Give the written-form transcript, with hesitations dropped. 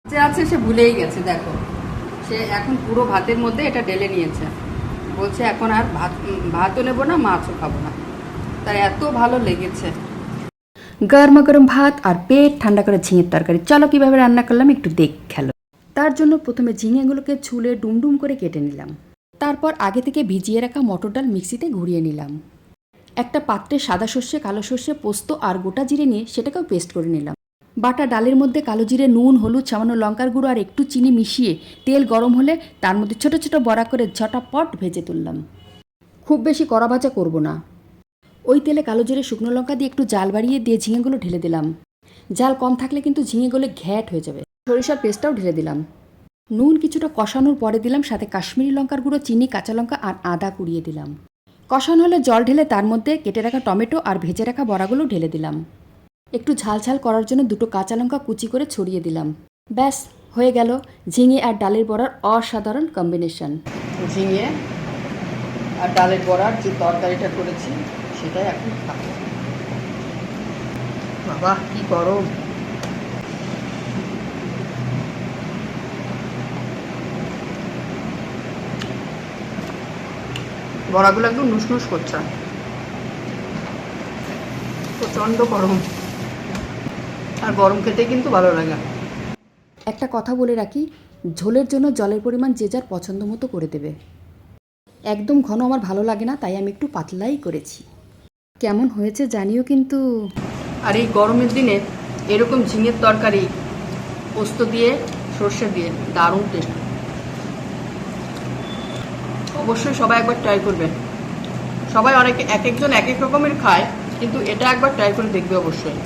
যে আছে সে ভুলেই গেছে। দেখো, সে এখন পুরো ভাতের মধ্যে এটা ঢেলে নিয়েছে। বলছে এখন আর ভাতও নেবো না, মাছও খাবো না। তার এত ভালো লেগেছে। গরমা গরম ভাত আর পেট ঠান্ডা করে ঝিঙের তরকারি। চলো কীভাবে রান্না করলাম একটু দেখ খেলো। তার জন্য প্রথমে ঝিঙেগুলোকে ছুলে ডুমডুম করে কেটে নিলাম। তারপর আগে থেকে ভিজিয়ে রাখা মটর ডাল মিক্সিতে ঘুরিয়ে নিলাম। একটা পাত্রে সাদা সর্ষে, কালো সর্ষে, পোস্ত আর গোটা জিরে নিয়ে সেটাকেও পেস্ট করে নিলাম। বাটা ডালের মধ্যে কালো জিরে, নুন, হলুদ, সামান্য লঙ্কার গুঁড়ো আর একটু চিনি মিশিয়ে তেল গরম হলে তার মধ্যে ছোট ছোট বড়া করে ঝটাপট ভেজে তুললাম। খুব বেশি কড়া ভাজা করব না। ওই তেলে কালো জিরে, শুকনো লঙ্কা দিয়ে একটু জাল বাড়িয়ে দিয়ে ঝিঙেগুলো ঢেলে দিলাম। জাল কম থাকলে কিন্তু ঝিঙেগুলো ঘ্যাট হয়ে যাবে। সরিষার পেস্টটাও ঢেলে দিলাম। নুন কিছুটা কষানোর পরে দিলাম সাথে কাশ্মীরি লঙ্কার গুঁড়ো, চিনি, কাঁচা লঙ্কা আর আদা কুড়িয়ে দিলাম। কষানো হলে জল ঢেলে তার মধ্যে কেটে রাখা টমেটো আর ভেজে রাখা বড়াগুলো ঢেলে দিলাম। একটু ঝাল ঝাল করার জন্য দুটো কাঁচা লঙ্কা কুচি করে ছড়িয়ে দিলাম। ব্যাস হয়ে গেল ঝিঙে আর ডালের বড়ার অসাধারণ কম্বিনেশন। ঝিঙে আর ডালের বড়ার যে তরকারিটা করেছি সেটাই এখন খাবো। বাবা কি গরম! বড়াগুলো একদম নুসনুস করছে। প্রচণ্ড গরম, আর গরম খেতে কিন্তু ভালো লাগে। একটা কথা বলে রাখি, ঝোলের জন্য জলের পরিমাণ যে যার পছন্দ মতো করে দেবে। একদম ঘন আমার ভালো লাগে না, তাই আমি একটু পাতলাই করেছি। কেমন হয়েছে জানিও কিন্তু। আর এই গরমের দিনে এরকম ঝিঙের তরকারি পোস্ত দিয়ে, সর্ষে দিয়ে দারুণ টেস্ট। অবশ্যই সবাই একবার ট্রাই করবেন। সবাই এক একজন এক এক রকমের খায়, কিন্তু এটা একবার ট্রাই করে দেখবে অবশ্যই।